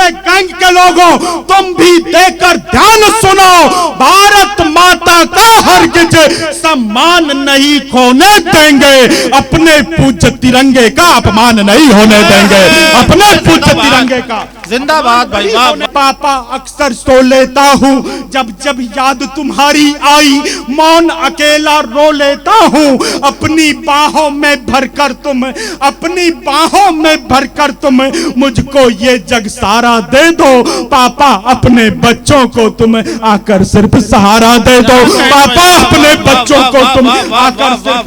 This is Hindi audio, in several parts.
पिंगड़े गैंग के लोगों, तुम भी देकर ध्यान सुनो, भारत माता का हरगिज सम्मान नहीं खोने देंगे, अपने पूज्य तिरंगे का अपमान नहीं होने देंगे, अपने पूज्य तिरंगे का। जिंदाबाद भाई। पापा अक्सर सो लेता हूँ, जब जब याद तुम्हारी आई मौन अकेला रो लेता हूँ, अपनी बाहों में भरकर तुम, अपनी बाहों में भरकर तुम मुझको ये जग सारा दे दो, पापा अपने बच्चों को तुम आकर सिर्फ सहारा दे दो, पापा अपने बच्चों को तुम आकर सिर्फ,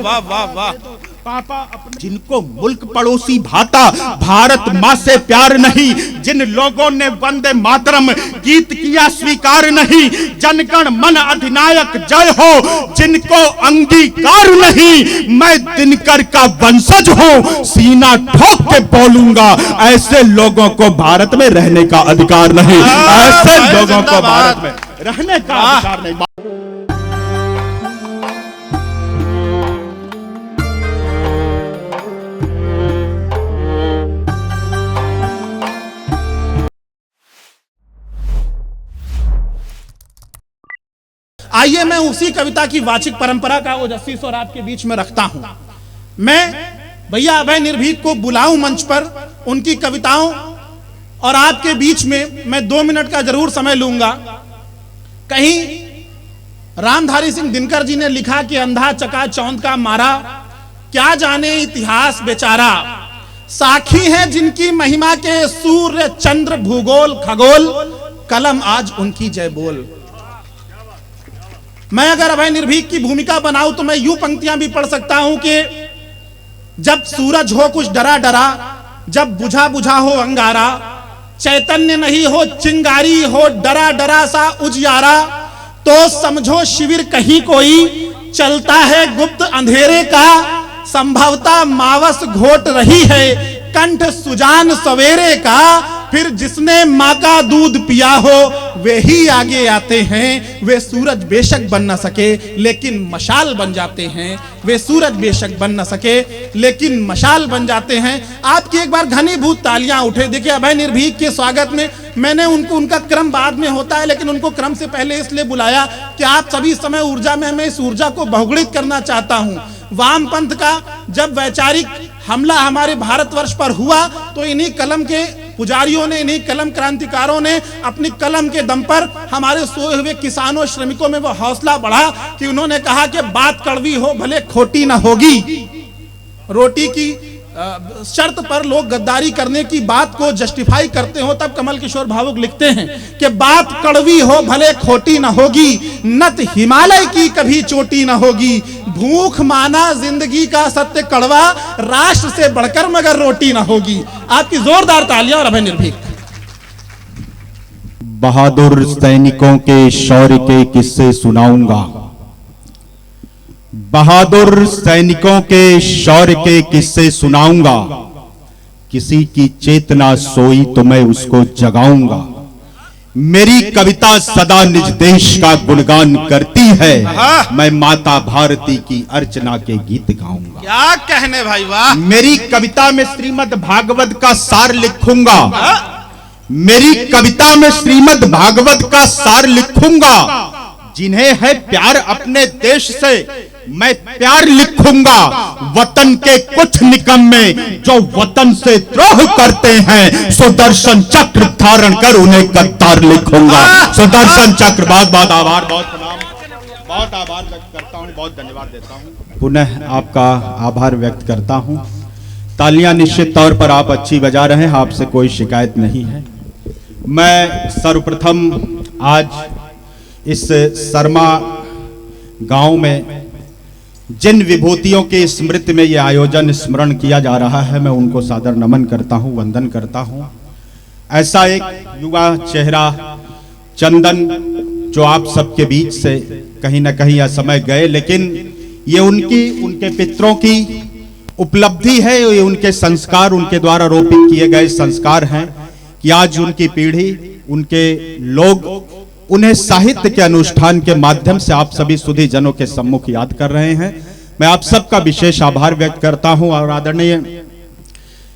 पापा जिनको मुल्क पड़ोसी भाता, भारत माँ से प्यार नहीं, जिन लोगों ने वंदे मातरम गीत किया स्वीकार नहीं, जनगण मन अधिनायक जय हो जिनको अंगीकार नहीं, मैं दिनकर का वंशज हूँ, सीना ठोक के बोलूंगा, ऐसे लोगों को भारत में रहने का अधिकार नहीं, ऐसे लोगों को भारत में रहने का अधिकार नहीं। आइए मैं उसी कविता की वाचिक परंपरा का ओजस्वी स्वर आपके बीच में रखता हूं। मैं भैया अभय निर्भीक को बुलाऊं मंच पर, उनकी कविताओं और आपके बीच में मैं 2 मिनट का जरूर समय लूंगा। कहीं रामधारी सिंह दिनकर जी ने लिखा कि अंधा चका चौंध का मारा, क्या जाने इतिहास बेचारा, साखी है जिनकी महिमा के सूर्य चंद्र भूगोल खगोल, कलम आज उनकी जय बोल। मैं अगर अभय निर्भीक की भूमिका बनाऊं तो मैं यूं पंक्तियां भी पढ़ सकता हूं कि जब सूरज हो कुछ डरा डरा, जब बुझा बुझा हो अंगारा, चैतन्य नहीं हो चिंगारी हो डरा डरा सा उजियारा, तो समझो शिविर कहीं कोई चलता है गुप्त अंधेरे का, संभवता मावस घोट रही है कंठ सुजान सवेरे का, फिर जिसने माँ का दूध पिया हो वे ही आगे आते हैं, वे सूरज बेशक बन न सके लेकिन मशाल बन जाते हैं, वे सूरज बेशक बन न सके लेकिन मशाल बन जाते हैं। आपकी एक बार घनीभूत तालियां उठे। देखिए अभय निर्भीक के स्वागत में मैंने उनका क्रम बाद में होता है, लेकिन उनको क्रम से पहले इसलिए बुलाया कि आप सभी समय ऊर्जा में, मैं इस ऊर्जा को बहुगुणित करना चाहता हूं। वामपंथ का जब वैचारिक हमला हमारे भारतवर्ष पर हुआ तो इन्हीं कलम के पुजारियों ने, इन्हीं कलम क्रांतिकारों ने अपनी कलम के दम पर हमारे सोए हुए किसानों श्रमिकों में वो हौसला बढ़ा कि उन्होंने कहा कि बात कड़वी हो भले खोटी ना होगी। रोटी की शर्त पर लोग गद्दारी करने की बात को जस्टिफाई करते हो, तब कमल किशोर भावुक लिखते हैं कि बात कड़वी हो भले खोटी ना होगी, नत हिमालय की कभी चोटी ना होगी, भूख माना जिंदगी का सत्य कड़वा, राष्ट्र से बढ़कर मगर रोटी ना होगी। आपकी जोरदार तालियां और अभय निर्भीक। बहादुर सैनिकों के शौर्य के किस्से सुनाऊंगा, बहादुर सैनिकों के शौर्य के किस्से सुनाऊंगा, किसी की चेतना सोई तो मैं उसको जगाऊंगा, मेरी कविता सदा निज देश का गुणगान करती है, मैं माता भारती की अर्चना के गीत गाऊंगा। क्या कहने भाई, वाह। मेरी कविता में श्रीमद् भागवत का सार लिखूंगा, मेरी कविता में श्रीमद् भागवत का सार लिखूंगा, जिन्हें है प्यार अपने देश से मैं प्यार लिखूंगा, वतन के कुछ निकम्मे जो वतन से द्रोह करते हैं, सुदर्शन चक्र धारण कर उन्हें गद्दार लिखूंगा। सुदर्शन चक्र। बहुत बहुत आभार, बहुत प्रणाम, बहुत आभार व्यक्त करता हूं, बहुत धन्यवाद देता हूं। पुनः आपका आभार व्यक्त करता हूं। तालियां निश्चित तौर पर आप अच्छी बजा रहे हैं, आपसे कोई शिकायत नहीं है। मैं सर्वप्रथम आज इस शर्मा गांव में जिन विभूतियों की स्मृति में यह आयोजन स्मरण किया जा रहा है, मैं उनको सादर नमन करता हूं, वंदन करता हूं। ऐसा एक युवा चेहरा चंदन जो आप सबके बीच से कहीं ना कहीं यह समय गए, लेकिन ये उनके पितरों की उपलब्धि है, ये उनके संस्कार, उनके द्वारा रोपित किए गए संस्कार हैं कि आज उनकी पीढ़ी, उनके लोग उन्हें साहित्य के अनुष्ठान के माध्यम से आप सभी सुधी जनों के सम्मुख याद कर रहे हैं। मैं आप सबका विशेष आभार व्यक्त करता हूं और आदरणीय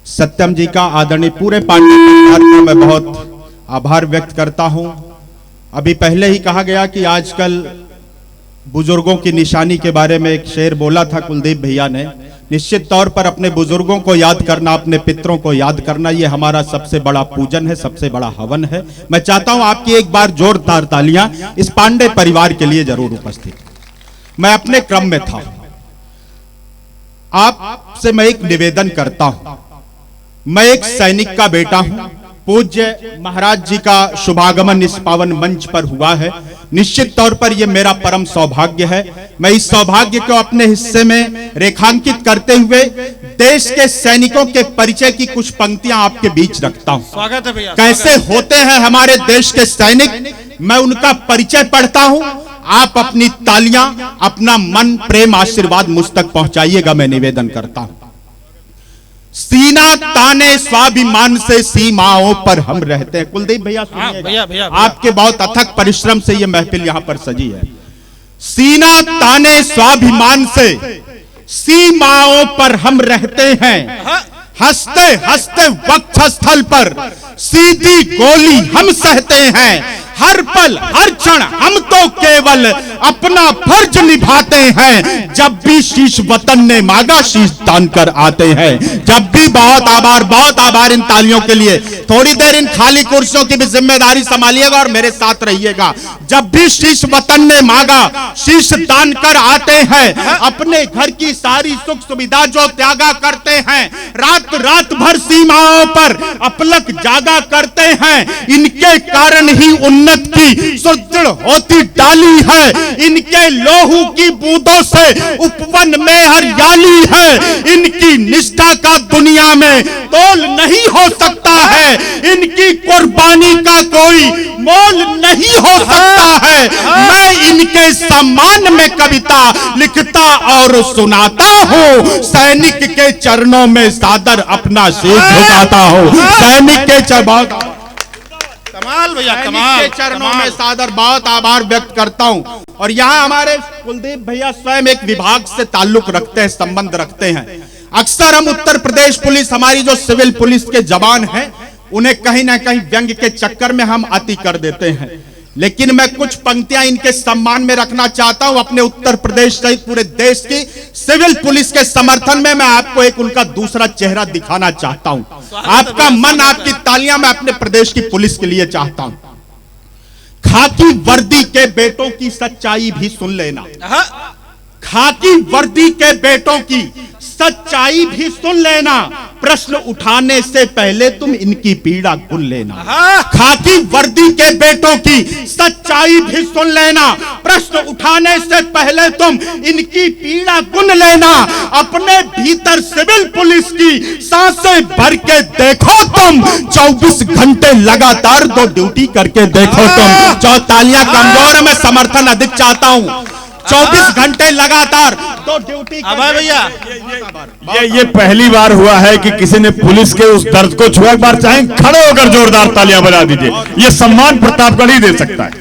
सत्यम जी का, आदरणीय पूरे पांडे परिवार का मैं बहुत आभार व्यक्त करता हूं। अभी पहले ही कहा गया कि आजकल बुजुर्गों की निशानी के बारे में एक शेर बोला था कुलदीप भैया ने। निश्चित तौर पर अपने बुजुर्गों को याद करना, अपने पितरों को याद करना, ये हमारा सबसे बड़ा पूजन है, सबसे बड़ा हवन है। मैं चाहता हूं आपकी एक बार जोरदार तालियां इस पांडे परिवार के लिए जरूर उपस्थित। मैं अपने क्रम में था, आपसे मैं एक निवेदन करता हूं। मैं एक सैनिक का बेटा हूं। पूज्य महाराज जी का शुभागमन इस पावन मंच पर हुआ है। निश्चित तौर पर यह मेरा परम सौभाग्य है। मैं इस सौभाग्य को अपने हिस्से में रेखांकित करते हुए देश के सैनिकों के परिचय की कुछ पंक्तियां आपके बीच रखता हूं। स्वागत है भैया। कैसे होते हैं हमारे देश के सैनिक, मैं उनका परिचय पढ़ता हूं। आप अपनी तालियां, अपना मन, प्रेम, आशीर्वाद मुझ तक पहुंचाइएगा, मैं निवेदन करता हूं। सीना ताने स्वाभिमान से सीमाओं पर हम रहते हैं। कुलदीप भैया सुनिएगा, आपके बहुत अथक परिश्रम से यह महफिल यहां पर सजी है। सीना ताने स्वाभिमान से सीमाओं पर हम रहते हैं, हंसते हंसते वक्षस्थल पर सीधी गोली हम सहते हैं। हर पल हर क्षण हम तो केवल अपना फर्ज निभाते हैं। जब भी शीश वतन ने मांगा शीश तान कर आते हैं। जब भी, बहुत आभार इन तालियों के लिए। थोड़ी देर इन खाली कुर्सियों की भी जिम्मेदारी संभालिएगा और मेरे साथ रहिएगा। जब भी शीश वतन ने मांगा शीश तान कर आते हैं। अपने घर की सारी सुख सुविधा जो त्यागा करते हैं, रात रात भर सीमाओं पर अपलक जागा करते हैं। इनके कारण ही उन्नत की सुदृढ़ होती डाली है। इनके लोहू की बूंदों से उपवन में हरियाली है। इनकी निष्ठा का दुनिया में तोल नहीं हो सकता है। इनकी कुर्बानी का कोई मोल नहीं हो सकता है। मैं इनके सम्मान में कविता लिखता और सुनाता हूँ। सैनिक के चरणों में सादर अपना शीश झुकाता हूँ। सैनिक के कमाल भैया, कमाल। के चरणों में सादर बहुत आभार व्यक्त करता हूं। और यहाँ हमारे कुलदीप भैया स्वयं एक विभाग से ताल्लुक रखते हैं, संबंध रखते हैं। अक्सर हम उत्तर प्रदेश पुलिस, हमारी जो सिविल पुलिस के जवान हैं, उन्हें कहीं ना कहीं व्यंग के चक्कर में हम अति कर देते हैं। लेकिन मैं कुछ पंक्तियां इनके सम्मान में रखना चाहता हूं। अपने उत्तर प्रदेश सहित पूरे देश की सिविल पुलिस के समर्थन में मैं आपको एक उनका दूसरा चेहरा दिखाना चाहता हूं। आपका मन, आपकी तालियां मैं अपने प्रदेश की पुलिस के लिए चाहता हूं। खाकी वर्दी के बेटों की सच्चाई भी सुन लेना। खाकी वर्दी के बेटों की सच्चाई भी सुन लेना। प्रश्न उठाने से पहले तुम इनकी पीड़ा गुन लेना। खाकी वर्दी के बेटों की सच्चाई भी सुन लेना। प्रश्न उठाने से पहले तुम इनकी पीड़ा गुन लेना। अपने भीतर सिविल पुलिस की सांसें भर के देखो तुम। 24 घंटे लगातार दो ड्यूटी करके देखो तुम। जो तालियां कमजोर है, मैं समर्थन अधिक चाहता हूं। 24 घंटे लगातार दो ड्यूटी। भैया, ये पहली बार हुआ है कि किसी ने पुलिस के उस दर्द को छुआ। एक बार चाहे खड़े होकर जोरदार तालियां बजा दीजिए। ये सम्मान प्रतापगढ़ ही दे सकता है।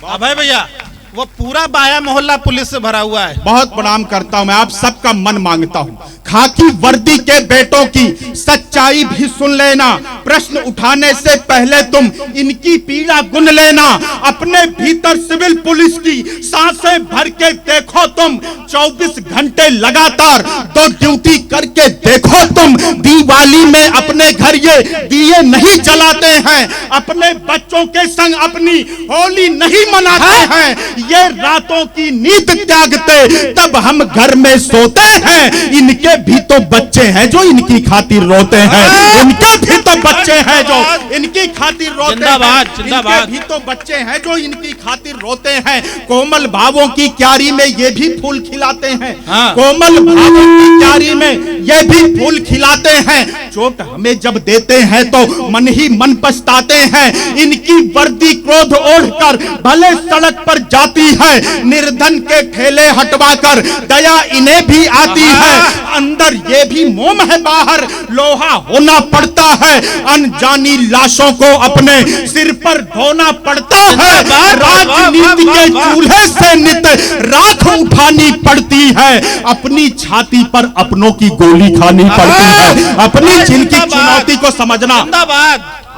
अभय भैया, वो पूरा बाया मोहल्ला पुलिस से भरा हुआ है। बहुत प्रणाम करता हूं मैं, आप सबका मन मांगता हूं। खाकी वर्दी के बेटों की सच्चाई भी सुन लेना। प्रश्न उठाने से पहले तुम इनकी पीड़ा गुन लेना। अपने भीतर सिविल पुलिस की सांसें भर के देखो तुम। 24 घंटे लगातार दो ड्यूटी करके देखो तुम। दिवाली में अपने घर ये दिए नहीं जलाते हैं। अपने बच्चों के संग अपनी होली नहीं मनाते हैं। ये रातों की नींद त्यागते तब हम घर में सोते हैं। इनके भी तो बच्चे हैं जो इनकी खातिर रोते हैं। इनके भी तो बच्चे हैं जो इनकी खातिर रोते हैं। इनके भी तो बच्चे हैं जो इनकी खातिर रोते हैं। कोमल भावों की क्यारी में ये भी फूल खिलाते हैं। कोमल भावों की क्यारी में ये भी फूल खिलाते हैं। चोट हमें जब देते हैं तो मन ही मन पछताते हैं। इनकी वर्दी क्रोध ओढ़कर भले सड़क पर जाती है। निर्धन के ठेले हटवाकर दया इन्हें भी आती है। अंदर ये भी मोम है, बाहर लोहा होना पड़ता है। अनजानी लाशों को अपने सिर पर ढोना पड़ता है। राजनीति के चूल्हे से नित राख उठानी पड़ती है। अपनी छाती पर अपनों की गोली खानी पड़ती है। अपनी जिनकी चुनौती को समझना।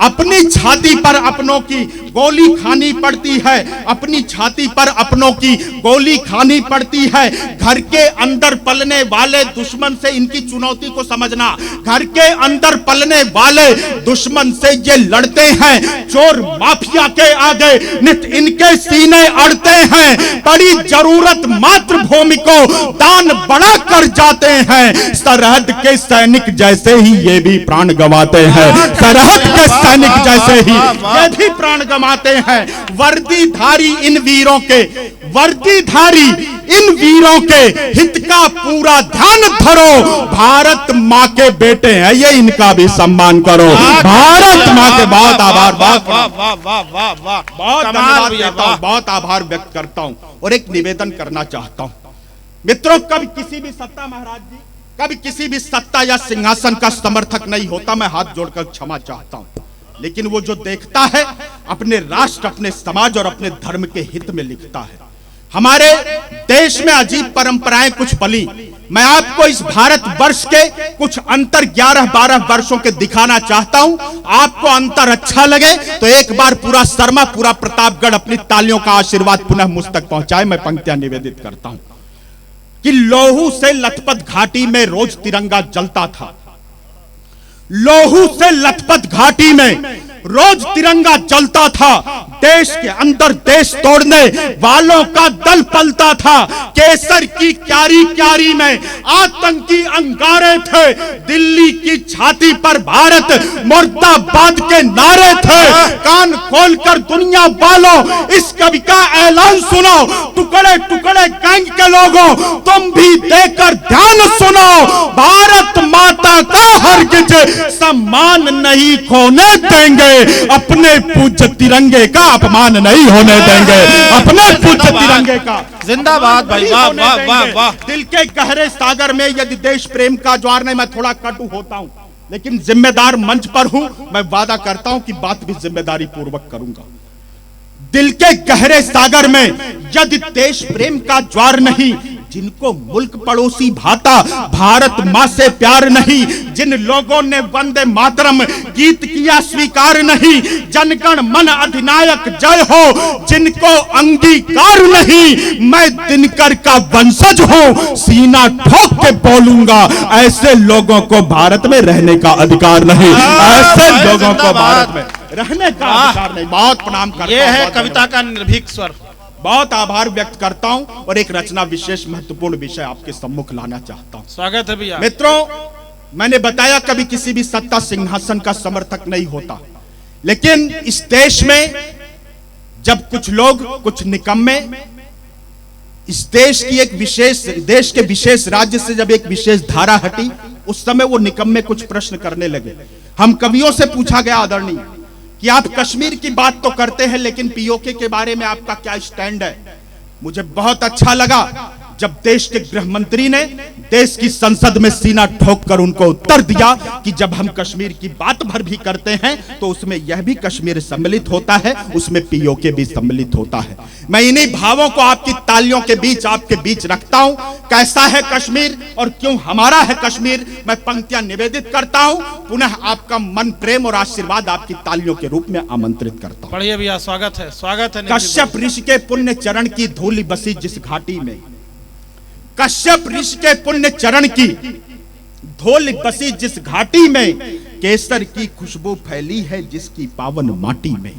अपनी छाती पर अपनों की गोली खानी पड़ती है, अपनी छाती पर अपनों की गोली खानी पड़ती है। घर के अंदर पलने वाले दुश्मन से इनकी चुनौती को समझना, घर के अंदर पलने वाले दुश्मन से ये लड़ते हैं, चोर माफिया के आगे नित इनके सीने अड़ते हैं, बड़ी जरूरत मातृभूमि को दान बढ़ा कर जाते हैं। सरहद के सैनिक जैसे ही ये भी प्राण गंवाते हैं, सरहद के सैनिक जैसे ही ये भी प्राण गंवाते हैं। वर्दीधारी इन वीरों के, वर्दीधारी इन वीरों के हित का पूरा ध्यान धरो। भारत माँ के बेटे हैं ये, इनका भी सम्मान करो। भारत माँ के बहुत आभार, बहुत धन्यवाद देता हूं, बहुत आभार व्यक्त करता हूं। और एक निवेदन करना चाहता हूं मित्रों, कभी किसी भी सत्ता, महाराज जी, कभी किसी भी सत्ता या सिंहासन का समर्थक नहीं होता, मैं हाथ जोड़कर क्षमा चाहता हूं। लेकिन वो जो देखता है अपने राष्ट्र, अपने समाज और अपने धर्म के हित में लिखता है। हमारे देश में अजीब परंपराएं कुछ पली, मैं आपको इस भारत वर्ष के कुछ अंतर 11-12 वर्षों के दिखाना चाहता हूं। आपको अंतर अच्छा लगे तो एक बार पूरा शर्मा, पूरा प्रतापगढ़ अपनी तालियों का आशीर्वाद पुनः मुझ तक पहुंचाए। मैं पंक्तियां निवेदित करता हूं कि लोहू से लथपथ घाटी में रोज तिरंगा जलता था, लोहू से लथपथ घाटी में रोज तिरंगा जलता था। देश के अंदर देश तोड़ने वालों का दल पलता था। केसर की क्यारी क्यारी में आतंकी अंगारे थे, दिल्ली की छाती पर भारत मुर्दाबाद के नारे थे। कान खोलकर दुनिया वालों इस कवि का ऐलान सुनो, टुकड़े टुकड़े गैंग के लोगों तुम भी देकर ध्यान सुनो। भारत माता का हरगिज सम्मान नहीं खोने देंगे, अपने पूज्य तिरंगे का अपमान नहीं होने देंगे, अपने पूज्य तिरंगे का जिंदाबाद भाई, वाह वाह वाह वाह। दिल के गहरे सागर में यदि देश प्रेम का ज्वार नहीं, मैं थोड़ा कटु होता हूं लेकिन जिम्मेदार मंच पर हूं, मैं वादा करता हूं कि बात भी जिम्मेदारी पूर्वक करूंगा। दिल के गहरे सागर में यदि देश प्रेम का ज्वार नहीं, जिनको मुल्क पड़ोसी भाता, भारत मां से प्यार नहीं, जिन लोगों ने वंदे मातरम गीत किया स्वीकार नहीं, जनगण मन अधिनायक जय हो जिनको अंगीकार नहीं, मैं दिनकर का वंशज हूं, सीना ठोक के बोलूंगा, ऐसे लोगों को भारत में रहने का अधिकार नहीं, ऐसे लोगों को भारत में रहने का अधिकार नहीं। बहुत प्रणाम करता हूं। ये है कविता का निर्भीक स्वर। बहुत आभार व्यक्त करता हूं और एक रचना विशेष महत्वपूर्ण विषय आपके सम्मुख लाना चाहता हूं। स्वागत है भैया। मित्रों, मैंने बताया कभी किसी भी सत्ता सिंहासन का समर्थक नहीं होता, लेकिन इस देश में जब कुछ लोग, कुछ निकम्मे इस देश की एक विशेष, देश के विशेष राज्य से जब एक विशेष धारा हटी, उस समय वो निकम्मे कुछ प्रश्न करने लगे। हम कवियों से पूछा गया आदरणीय कि आप कश्मीर की बात तो करते हैं लेकिन पीओके के बारे में आपका क्या स्टैंड है। मुझे बहुत अच्छा लगा जब देश के गृह मंत्री ने देश की संसद में सीना ठोक कर उनको उत्तर दिया कि जब हम कश्मीर की बात भर भी करते हैं तो उसमें यह भी कश्मीर सम्मिलित होता है, उसमें पीओके भी सम्मिलित होता है। मैं इन्हीं भावों को आपकी तालियों के बीच, आपके बीच रखता हूं। कैसा है कश्मीर और क्यों हमारा है कश्मीर, मैं पंक्तियां निवेदित करता हूं। पुनः आपका मन प्रेम और आशीर्वाद आपकी तालियों के रूप में आमंत्रित करता हूं। बढ़िया भैया, स्वागत है, स्वागत है। कश्यप ऋषि के पुण्य चरण की धूलि बसी जिस घाटी में, कश्यप ऋषि के पुण्य चरण की धूल बसी जिस घाटी में, केसर की खुशबू फैली है जिसकी पावन माटी में।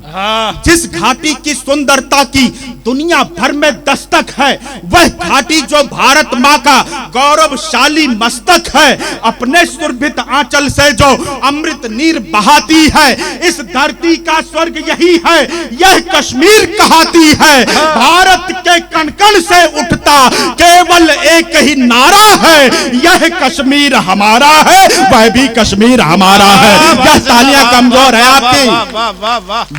जिस घाटी की सुंदरता की दुनिया भर में दस्तक है, वह घाटी जो भारत माँ का गौरवशाली मस्तक है, अपने सुरभित आंचल से जो अमृत नीर बहाती है, इस धरती का स्वर्ग यही है, यह कश्मीर कहती है। भारत के कण कण से उठता केवल एक ही नारा है, यह कश्मीर हमारा है, वह भी कश्मीर हमारा है। यह तालियां कमजोर है आपकी।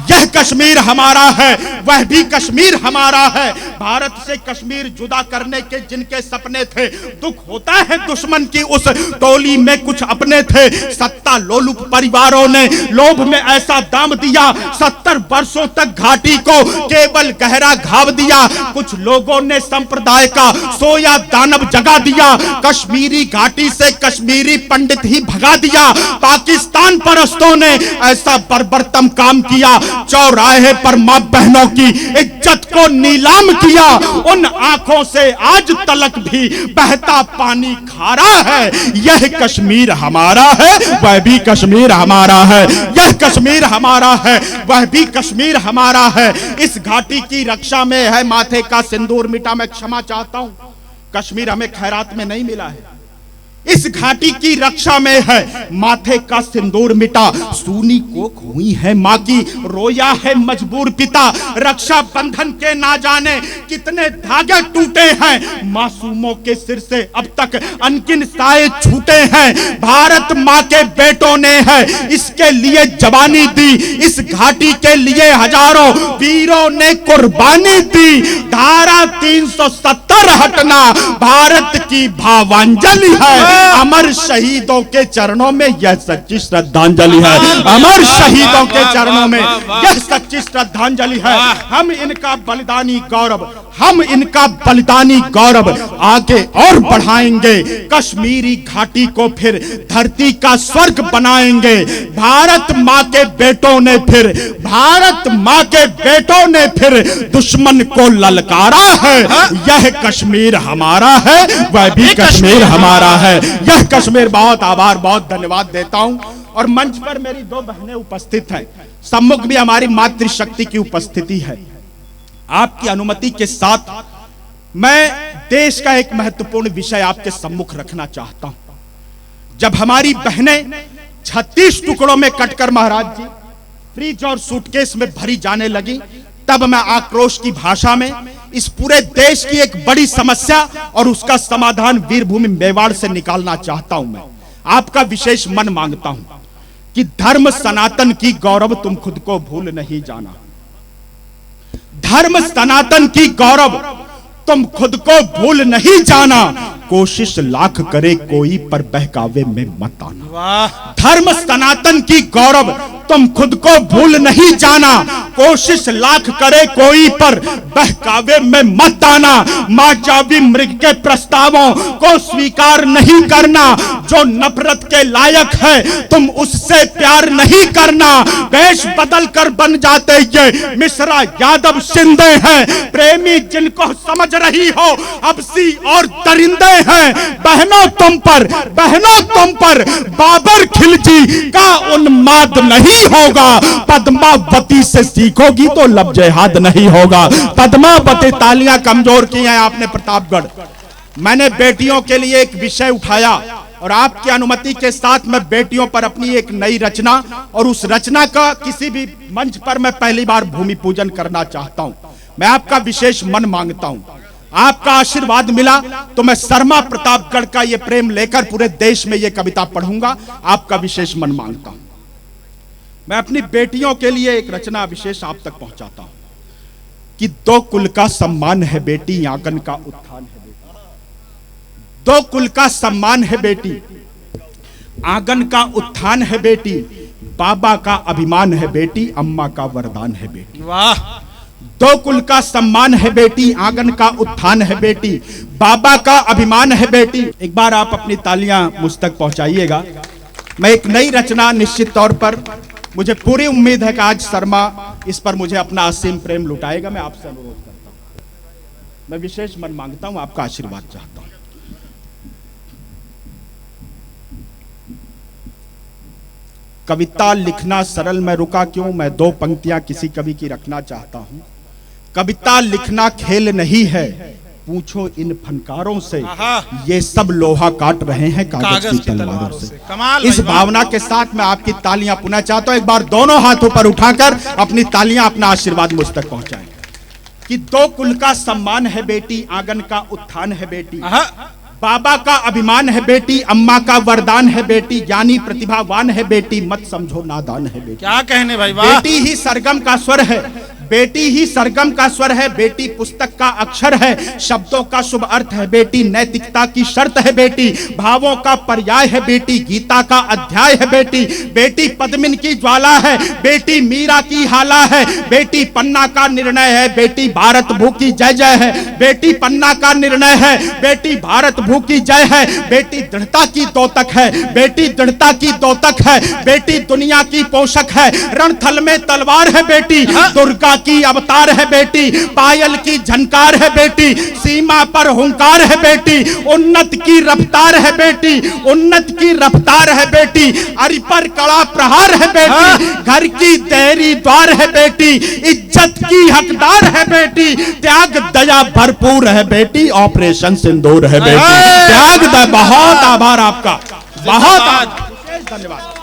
यह कश्मीर हमारा है, वह भी कश्मीर हमारा है। भारत से कश्मीर जुदा करने के जिनके सपने थे, दुख होता है दुश्मन की उस टोली में कुछ अपने थे। सत्ता लोलुप परिवारों ने लोभ में ऐसा दाम दिया, 70 वर्षों तक घाटी को केवल गहरा घाव दिया। कुछ लोगों ने संप्रदाय का सोया दानव जगा दिया, कश्मीरी घाटी से कश्मीरी पंडित ही भगा दिया। बाकी पाकिस्तान परस्तों ने ऐसा बर्बरतम काम किया, चौराहे पर मां बहनों की इज्जत को नीलाम किया। उन आंखों से आज तलक भी बहता पानी खारा है। यह कश्मीर हमारा है, वह भी कश्मीर हमारा है। यह कश्मीर हमारा है, वह भी कश्मीर हमारा है। इस घाटी की रक्षा में है माथे का सिंदूर मिटा। मैं क्षमा चाहता हूं, कश्मीर हमें खैरात में नहीं मिला है। इस घाटी की रक्षा में है माथे का सिंदूर मिटा। सूनी कोख हुई है मां की, रोया है मजबूर पिता। रक्षा बंधन के ना जाने कितने धागे टूटे हैं। मासूमों के सिर से अब तक अनगिन साए छूटे हैं। भारत मां के बेटों ने है इसके लिए जवानी दी। इस घाटी के लिए हजारों वीरों ने कुर्बानी दी। धारा 370 हटना भारत की भावांजलि है। अमर शहीदों के चरणों में यह सच्ची श्रद्धांजलि है। अमर शहीदों के चरणों में यह सच्ची श्रद्धांजलि है। हम इनका बलिदानी गौरव, हम इनका बलिदानी गौरव आगे और बढ़ाएंगे। कश्मीरी घाटी को फिर धरती का स्वर्ग बनाएंगे। भारत मां के बेटों ने फिर, भारत मां के बेटों ने फिर दुश्मन को ललकारा है। यह कश्मीर हमारा है, वह भी कश्मीर हमारा है। यह कश्मीर। बहुत आभार, बहुत धन्यवाद देता हूं। और मंच पर मेरी दो बहनें उपस्थित हैं, सम्मुख भी हमारी मातृशक्ति की उपस्थिति है। आपकी अनुमति के साथ मैं देश का एक महत्वपूर्ण विषय आपके सम्मुख रखना चाहता हूं। जब हमारी बहनें 36 टुकड़ों में कटकर महाराज जी फ्रिज और सूटकेस में भरी जाने लगी, तब मैं आक्रोश की भाषा में इस पूरे देश की एक बड़ी समस्या और उसका समाधान वीरभूमि मेवाड़ से निकालना चाहता हूं। मैं आपका विशेष मन मांगता हूं कि धर्म सनातन की गौरव तुम खुद को भूल नहीं जाना। धर्म सनातन की गौरव तुम खुद को भूल नहीं जाना। कोशिश लाख करे कोई पर बहकावे में मत आना। धर्म सनातन की गौरव तुम खुद को भूल नहीं जाना। कोशिश लाख करे कोई पर बहकावे में मत आना। मां चाबी मृग के प्रस्तावों को स्वीकार नहीं करना। जो नफरत के लायक है तुम उससे प्यार नहीं करना। वेश बदल कर बन जाते ये मिश्रा यादव शिंदे हैं। प्रेमी जिनको समझ रही हो हबसी और दरिंदे हैं। बहनों तुम पर बाबर खिलजी का उन्माद नहीं होगा। पद्मावती से सीखोगी तो लब जेहाद नहीं होगा। पद्मावती तालियां कमजोर की हैं आपने प्रतापगढ़। मैंने बेटियों के लिए एक विषय उठाया और आपकी अनुमति के साथ मैं बेटियों पर अपनी एक नई रचना और उस रचना का किसी भी मंच पर मैं पहली बार भूमि पूजन करना चाहता हूं। मैं आपका विशेष मन मांगता हूं। आपका आशीर्वाद मिला तो मैं शर्मा प्रतापगढ़ का ये प्रेम लेकर पूरे देश में ये कविता पढ़ूंगा। आपका विशेष मन मांगता हूं। मैं अपनी बेटियों के लिए एक रचना विशेष आप तक पहुंचाता हूं कि दो कुल का सम्मान है बेटी, आंगन का उत्थान है बेटी। दो कुल का सम्मान है बेटी, आंगन का उत्थान है बेटी। बाबा का अभिमान है बेटी, अम्मा का वरदान है बेटी। वाह। दो कुल का सम्मान है बेटी, आंगन का उत्थान है बेटी। बाबा का अभिमान है बेटी। एक बार आप अपनी तालियां मुझ तक पहुंचाइएगा। मैं एक नई रचना निश्चित तौर पर, मुझे पूरी उम्मीद है कि आज शर्मा इस पर मुझे अपना असीम प्रेम लुटाएगा। मैं आपसे अनुरोध करता हूं, मैं विशेष मन मांगता हूं, आपका आशीर्वाद चाहता हूं। कविता लिखना सरल मैं रुका क्यों, मैं दो पंक्तियां किसी कवि की रखना चाहता हूं। कविता लिखना खेल नहीं है, पूछो इन फनकारों से। ये सब लोहा काट रहे हैं कागज की तलवारों से। इस भावना के साथ मैं आपकी तालियां पुनः चाहता हूं। एक बार दोनों हाथों पर उठाकर अपनी तालियां, अपना आशीर्वाद मुझ तक पहुंचाएं कि दो कुल का सम्मान है बेटी, आंगन का उत्थान है बेटी। बाबा का अभिमान है बेटी, अम्मा का वरदान है बेटी। ज्ञानी प्रतिभावान है बेटी, मत समझो नादान है बेटी। क्या कहने भाई, वाह। बेटी ही सरगम का स्वर है, बेटी ही सरगम का स्वर है, बेटी पुस्तक का अक्षर है, शब्दों का शुभ अर्थ है बेटी, नैतिकता की शर्त है बेटी, भावों का पर्याय है बेटी, गीता का अध्याय है बेटी, बेटी पद्मिन की ज्वाला है बेटी, मीरा की हाला है बेटी, पन्ना का निर्णय है बेटी, भारत भू की जय जय है बेटी, पन्ना का निर्णय है बेटी, भारत भू की जय है बेटी, दृढ़ता की द्योतक है बेटी, दृढ़ता की द्योतक है बेटी, दुनिया की पोषक है, रणथल में तलवार है बेटी, दुर्गा की अवतार है बेटी, पायल की झनकार है बेटी, सीमा पर हुंकार है बेटी, उन्नत की रफ्तार है बेटी, उन्नत की रफ्तार है बेटी, अरि पर कड़ा प्रहार है बेटी, घर की देरी द्वार है बेटी, इज्जत की हकदार है बेटी, त्याग दया भरपूर है बेटी, ऑपरेशन सिंदूर है बेटी, त्याग दया। बहुत आभार आपका, बहुत धन्यवाद।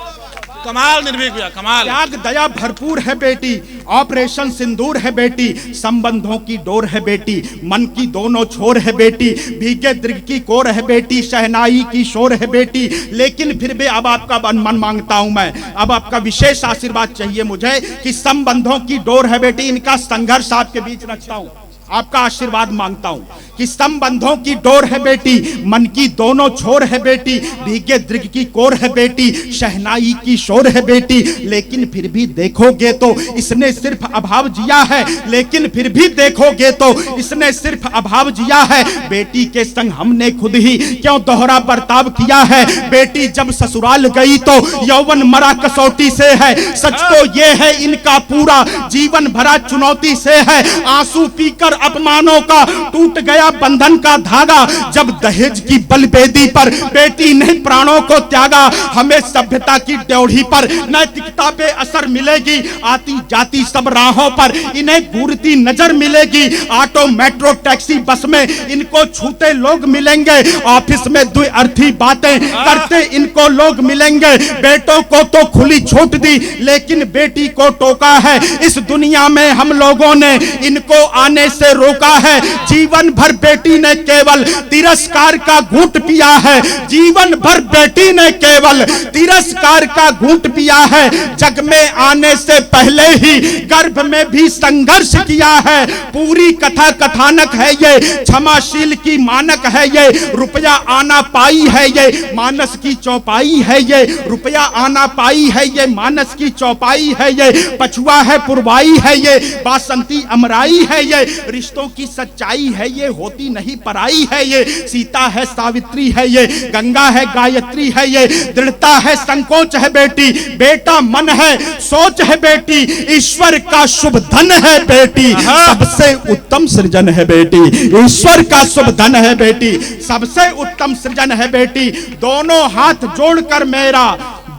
कमाल निर्भीक भैया, कमाल। त्याग दया भरपूर है बेटी, ऑपरेशन सिंदूर है बेटी, संबंधों की डोर है बेटी, मन की दोनों छोर है बेटी, भीगे दृग की कोर है बेटी, शहनाई की शोर है बेटी। लेकिन फिर भी अब आपका मन मांगता हूं मैं, अब आपका विशेष आशीर्वाद चाहिए मुझे कि संबंधों की डोर है बेटी, इनका संघर्ष आपके बीच रखता हूं, आपका आशीर्वाद मांगता हूं कि संबंधों की डोर है बेटी, मन की दोनों छोर है बेटी, भीगे दृग की कोर है बेटी, शहनाई की शोर है बेटी। लेकिन फिर भी देखोगे तो इसने सिर्फ अभाव जिया है, लेकिन फिर भी देखोगे तो इसने सिर्फ अभाव जिया है। बेटी के संग हमने खुद ही क्यों दोहरा बर्ताव किया है, बेटी जब ससुराल गई तो यौवन मरा कसौटी से है, सच तो ये है इनका पूरा जीवन भरा चुनौती से है। आंसू पीकर अपमानों का टूट गया बंधन का धागा, जब दहेज की बलवेदी पर बेटी ने प्राणों को त्यागा। हमें सभ्यता की ड्योढ़ी पर नैतिकता पे असर मिलेगी, आती जाती सब राहों पर इन्हें घूरती नजर मिलेगी। ऑटो मेट्रो टैक्सी बस में इनको छूते लोग मिलेंगे, ऑफिस में द्विअर्थी बातें करते इनको लोग मिलेंगे। बेटों को तो खुली छूट दी, लेकिन बेटी को टोका है। इस दुनिया में हम लोगों ने इनको आने से रोका है। जीवन भर बेटी ने केवल तिरस्कार का घूंट पिया है, जीवन भर बेटी ने केवल तिरस्कार का घूंट पिया है। जग में आने से पहले ही गर्भ में भी संघर्ष किया है। पूरी कथा कथानक है ये, क्षमाशील की मानक है ये, रुपया आना पाई है ये, मानस की चौपाई है ये, रुपया आना पाई है ये, मानस की चौपाई है ये, पछुआ है पुरवाई है ये, बासंती अमराई है ये, रिश्तों की सच्चाई है ये, होती नहीं पराई है ये, सीता है सावित्री है ये, गंगा है गायत्री है ये, दृढ़ता है संकोच है बेटी, बेटा मन है सोच है बेटी, ईश्वर का शुभ धन है बेटी, सबसे उत्तम सृजन है बेटी, ईश्वर का शुभ धन है बेटी, सबसे उत्तम सृजन है बेटी। दोनों हाथ जोड़कर मेरा,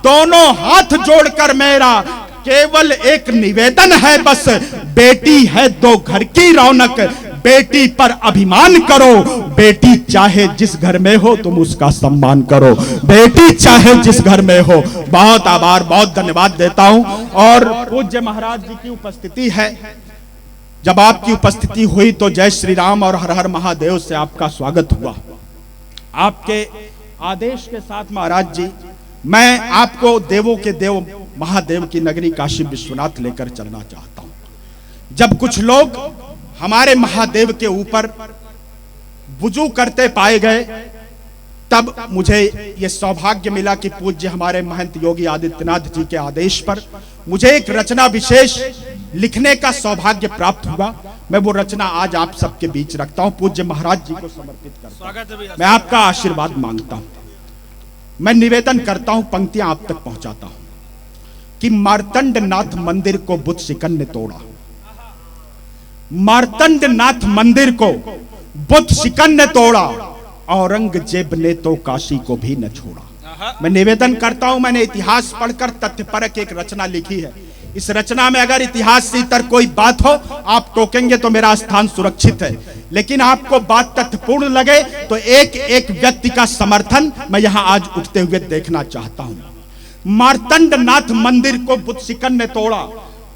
दोनों हाथ जोड़कर मेरा केवल एक निवेदन है बस, बेटी है दो घर की रौनक, बेटी पर अभिमान करो, बेटी चाहे जिस घर में हो तुम उसका सम्मान करो, बेटी चाहे जिस घर में हो। बहुत आभार, बहुत धन्यवाद देता हूं। और पूज्य महाराज जी की उपस्थिति है, जब आपकी उपस्थिति हुई तो जय श्री राम और हर हर महादेव से आपका स्वागत हुआ। आपके आदेश के साथ महाराज जी मैं आपको देवों के देव महादेव की नगरी काशी विश्वनाथ लेकर चलना चाहता हूं। जब कुछ लोग हमारे महादेव के ऊपर वुजू करते पाए गए, तब मुझे यह सौभाग्य मिला कि पूज्य हमारे महंत योगी आदित्यनाथ जी के आदेश पर मुझे एक रचना विशेष लिखने का सौभाग्य प्राप्त हुआ। मैं वो रचना आज आप सबके बीच रखता हूं, पूज्य महाराज जी को समर्पित करता हूं। मैं आपका आशीर्वाद मांगता हूं, मैं निवेदन करता हूं, पंक्तियां आप तक पहुंचाता हूं कि मार्तंड नाथ मंदिर को बुद्ध शिकन ने तोड़ा, मार्तंड नाथ मंदिर को बुद्ध शिकन ने तोड़ा, औरंगजेब ने तो काशी को भी न छोड़ा। मैं निवेदन करता हूं, मैंने इतिहास पढ़कर तथ्यपरक एक रचना लिखी है। इस रचना में अगर इतिहास से इतर कोई बात हो आप टोकेंगे तो मेरा स्थान सुरक्षित है, लेकिन आपको बात तथ्यपूर्ण लगे तो एक एक व्यक्ति का समर्थन मैं यहां आज उठते हुए देखना चाहता हूं। मार्तंड नाथ मंदिर को बुद्ध शिकन ने तोड़ा,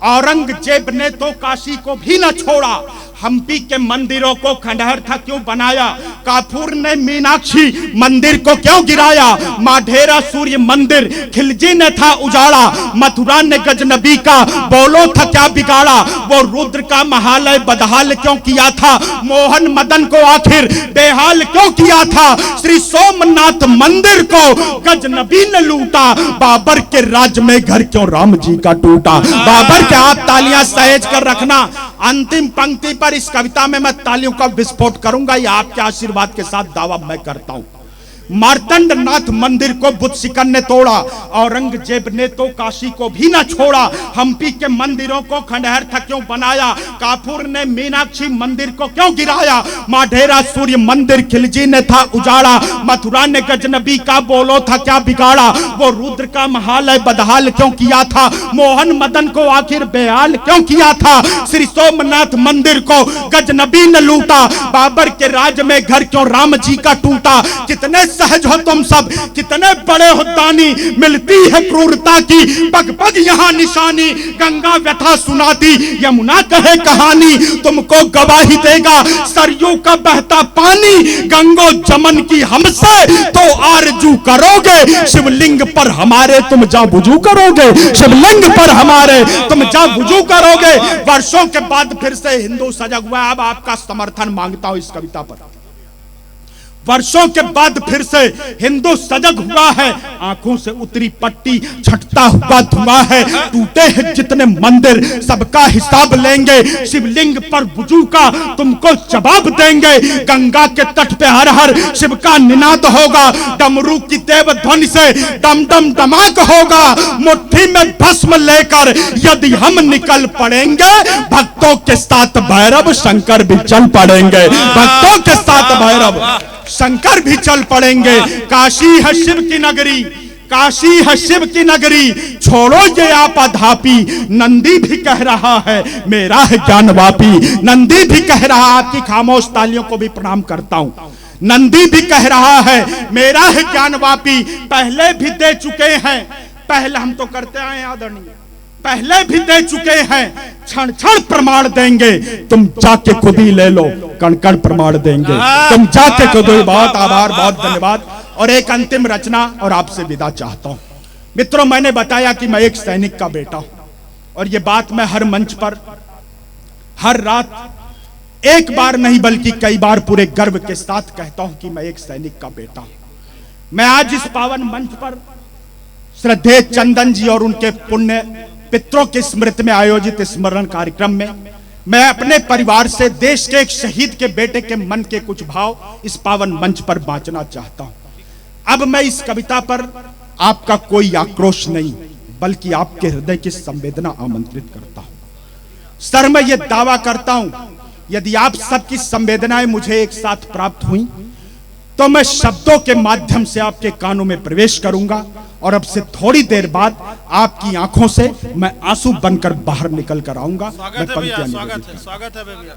औरंगजेब ने तो काशी को भी न छोड़ा। हम्पी के मंदिरों को खंडहर था क्यों बनाया, काफूर ने मीनाक्षी मंदिर को क्यों गिराया, माढेरा सूर्य मंदिर खिलजी ने था उजाड़ा, मथुरा ने गजनबी का बोलो था क्या बिगाड़ा, वो रुद्र का महालय बदहाल क्यों किया था, मोहन मदन को आखिर बेहाल क्यों किया था, श्री सोमनाथ मंदिर को गजनबी ने लूटा, बाबर के राज में घर क्यों राम जी का टूटा। बाबर के आप तालियां सहेज कर रखना। अंतिम पंक्ति पर इस कविता में मैं तालियों का विस्फोट करूंगा, यह आपके आशीर्वाद के साथ दावा मैं करता हूं। मार्तंड नाथ मंदिर को बुद्ध सिकन ने तोड़ा, औरंगजेब ने तो काशी को भी ना छोड़ा, हम्पी के मंदिरों को खंडहर था क्यों बनाया, काफूर ने मीनाक्षी मंदिर को क्यों गिराया, माढेरा सूर्य मंदिर खिलजी ने था उजाड़ा, मथुरा ने गजनबी का बोलो था क्या बिगाड़ा, वो रुद्र का महालय बदहाल क्यों किया था, मोहन मदन को आखिर बेहाल क्यों किया था, श्री सोमनाथ मंदिर को गजनबी ने लूटा, बाबर के राज में घर क्यों राम जी का टूटा। कितने सहज हो तुम सब, कितने बड़े हो दानी, मिलती है क्रूरता की पग पग यहाँ निशानी, गंगा व्यथा सुनाती यमुना कहे कहानी, तुमको गवाही देगा सरयू का बहता पानी, गंगो जमन की हमसे तो आरजू करोगे, शिवलिंग पर हमारे तुम जा बुझू करोगे, शिवलिंग पर हमारे तुम जा बुझू करोगे। वर्षों के बाद फिर से हिंदू सजग हुआ, अब आपका समर्थन मांगता हूं इस कविता पर। वर्षों के बाद फिर से हिंदू सजग हुआ है, आंखों से उतरी पट्टी छटता हुआ धुआं है, टूटे हैं जितने मंदिर सबका हिसाब लेंगे, शिवलिंग पर बुजू का तुमको जवाब देंगे, गंगा के तट पे हर हर शिव का निनाद होगा, डमरू की देव ध्वनि से डम डम धमाक होगा, मुट्ठी में भस्म लेकर यदि हम निकल पड़ेंगे, भक्तों के साथ भैरव शंकर भी चल पड़ेंगे, भक्तों के साथ भैरव शंकर भी चल पड़ेंगे। काशी है शिव की नगरी, काशी है शिव की नगरी, छोड़ो ये आपाधापी, नंदी भी कह रहा है मेरा है ज्ञानवापी, नंदी भी कह रहा, आपकी खामोश तालियों को भी प्रणाम करता हूं, नंदी भी कह रहा है मेरा है ज्ञानवापी, पहले भी दे चुके हैं, पहले हम तो करते आए आदरणीय, पहले भी दे चुके हैं, क्षण क्षण प्रमाण देंगे, तुम जाके खुद ही ले लो, कण कण प्रमाण देंगे, तुम जाके खुद ही। बहुत आभार, बहुत धन्यवाद। और एक अंतिम रचना और आपसे विदा चाहता हूं। मित्रों, मैंने बताया कि मैं एक सैनिक का बेटा हूं, और यह बात मैं हर मंच पर हर रात एक बार नहीं बल्कि कई बार पूरे गर्व के साथ कहता हूं कि मैं एक सैनिक का बेटा हूं। मैं आज इस पावन मंच पर श्रद्धेय चंदन जी और उनके पुण्य पितरों की स्मृति में आयोजित स्मरण कार्यक्रम में मैं अपने परिवार से देश के एक शहीद के बेटे के मन के कुछ भाव इस पावन मंच पर बांटना चाहता हूं। अब मैं इस कविता पर आपका कोई आक्रोश नहीं बल्कि आपके हृदय की संवेदना आमंत्रित करता हूं। सर, मैं ये दावा करता हूं, यदि आप सबकी संवेदनाएं मुझे एक साथ प्राप्त हुई तो मैं शब्दों के माध्यम से आपके कानों में प्रवेश करूंगा, और अब से थोड़ी देर बाद आपकी आंखों से मैं आंसू बनकर बाहर निकल कर आऊंगा। स्वागत है भैया।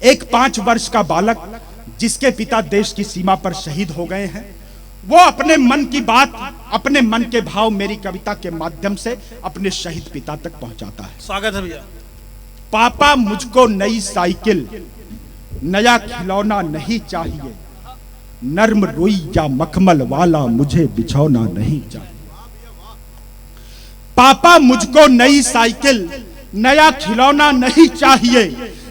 एक 5 वर्ष का बालक जिसके पिता देश की सीमा पर शहीद हो गए हैं, वो अपने मन की बात, अपने मन के भाव मेरी कविता के माध्यम से अपने शहीद पिता तक पहुंचाता है। स्वागत है भैया। पापा, मुझको नई साइकिल, नया खिलौना नहीं चाहिए, नर्म रुई या मखमल वाला मुझे बिछौना नहीं चाहिए। पापा, मुझको नई साइकिल, नया खिलौना नहीं चाहिए,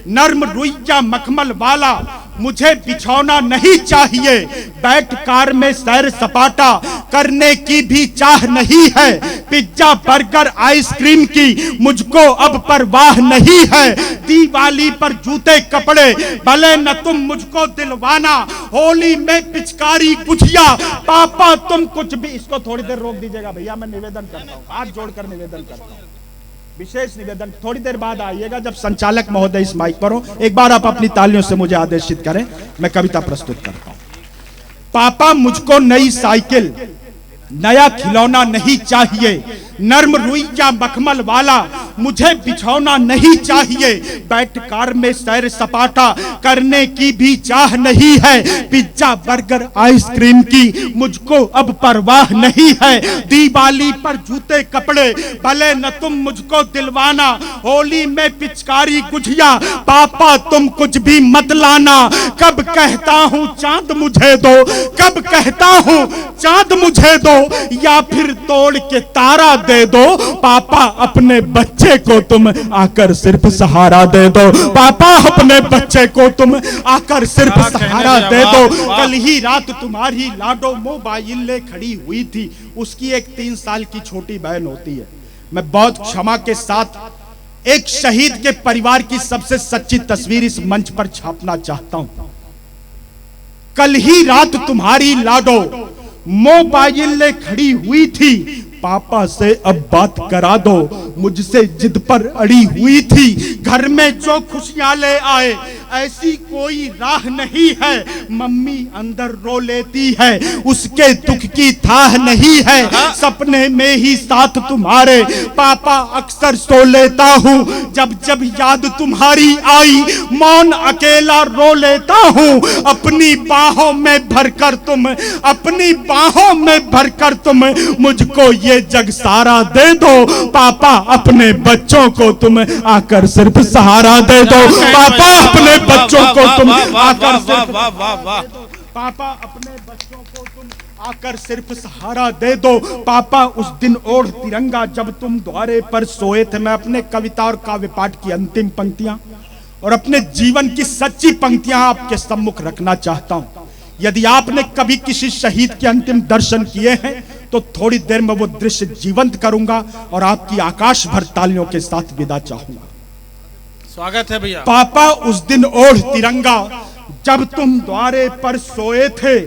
नर्म रुई या मखमल वाला मुझे बिछौना नहीं चाहिए, बैठ कार में सैर सपाटा करने की भी चाह नहीं है, पिज्जा बर्गर आइसक्रीम की मुझको अब परवाह नहीं है, दिवाली पर जूते कपड़े भले न तुम मुझको दिलवाना, होली में पिचकारी गुठिया, पापा तुम कुछ भी। इसको थोड़ी देर रोक दीजिएगा भैया, मैं निवेदन करता हूँ, हाथ जोड़कर निवेदन करता हूँ, विशेष निवेदन। थोड़ी देर बाद आइएगा जब संचालक महोदय इस माइक पर हो, एक बार आप अपनी तालियों से मुझे आदेशित करें, मैं कविता प्रस्तुत करता हूं। पापा, मुझको नई साइकिल, नया खिलौना नहीं चाहिए, नर्म रुई या मखमल वाला मुझे बिछौना नहीं चाहिए, बैठ कार में सैर सपाटा करने की भी चाह नहीं है, पिज्जा बर्गर आइसक्रीम की मुझको अब परवाह नहीं है, दिवाली पर जूते कपड़े भले न तुम मुझको दिलवाना, होली में पिचकारी गुझिया पापा तुम कुछ भी मत लाना, कब कहता हूँ चांद मुझे दो, कब कहता हूँ चांद मुझे दो, या फिर तोड़ के तारा दे दो, पापा अपने बच्चे को तुम आकर सिर्फ सहारा दे दो, पापा अपने बच्चे को तुम आकर सिर्फ सहारा दे दो। कल ही रात तुम्हारी लाडो मोबाइल ले खड़ी हुई थी, उसकी एक 3 साल की छोटी बहन होती है। मैं बहुत क्षमा के साथ एक शहीद के परिवार की सबसे सच्ची तस्वीर इस मंच पर छापना चाहता हूं। कल ही रात तुम्हारी लाडो मोबाइल ले खड़ी हुई थी, पापा से अब बात करा दो, मुझसे जिद पर अड़ी हुई थी, घर में जो खुशियां ले आए ऐसी कोई राह नहीं है, मम्मी अंदर रो लेती है, उसके दुख की थाह नहीं है, सपने में ही साथ तुम्हारे पापा अक्सर सो लेता हूँ, जब जब याद तुम्हारी आई मौन अकेला रो लेता हूँ, अपनी बाहों में भरकर तुम, अपनी बाहों में भरकर तुम मुझको ये जग सारा दे दो, पापा अपने बच्चों को तुम आकर सिर्फ सहारा दे दो, पापा अपने बच्चों को तुम आकर सिर्फ, पापा अपने बच्चों को तुम आकर सिर्फ सहारा दे दो, पापा उस दिन ओढ़ तिरंगा जब तुम द्वारे पर सोए थे। मैं अपने कविता और काव्य पाठ की अंतिम पंक्तियां और अपने जीवन की सच्ची पंक्तियां आपके सम्मुख रखना चाहता हूं। यदि आपने कभी किसी शहीद के अंतिम दर्शन किए हैं तो थोड़ी देर में वो दृश्य जीवंत करूंगा और आपकी आकाश भर तालियों के साथ विदा चाहूंगा। स्वागत है भैया। पापा उस दिन ओढ़ तिरंगा जब तुम द्वारे पर सोए थे,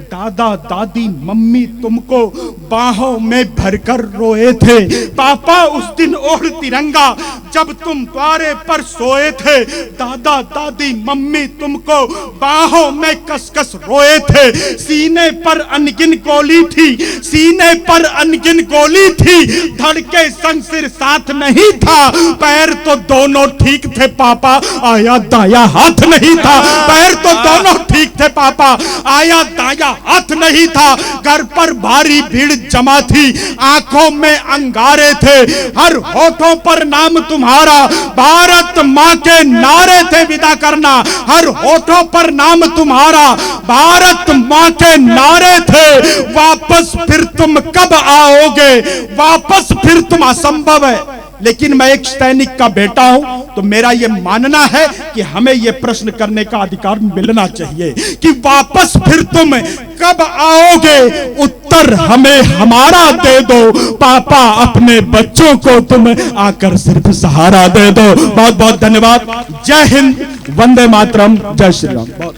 दादा दादी मम्मी तुमको बाहों में भरकर रोए थे, पापा उस दिन ओढ़ तिरंगा जब तुम द्वारे पर सोए थे, दादा दादी मम्मी तुमको बाहों में कसकस रोए थे, सीने पर अनगिन गोली थी, सीने पर अनगिन गोली थी, धड़के संग सिर साथ नहीं था, पैर तो दोनों ठीक थे पापा, आया दाया हाथ नहीं था, पैर तो दोनों ठीक थे पापा, आया दाया हाथ नहीं था, घर पर भारी भीड़ जमा थी, आंखों में अंगारे थे, हर होठों पर नाम तुम्हारा, भारत मां के नारे थे विदा करना, हर होठों पर नाम तुम्हारा, भारत मां के नारे थे, वापस फिर तुम कब आओगे, वापस फिर तुम असंभव है, लेकिन मैं एक सैनिक का बेटा हूं तो मेरा यह मानना है कि हमें यह प्रश्न करने का अधिकार मिलना चाहिए कि वापस फिर तुम कब आओगे, उत्तर हमें हमारा दे दो, पापा अपने बच्चों को तुम आकर सिर्फ सहारा दे दो। बहुत बहुत धन्यवाद। जय हिंद, वंदे मातरम, जय श्री राम।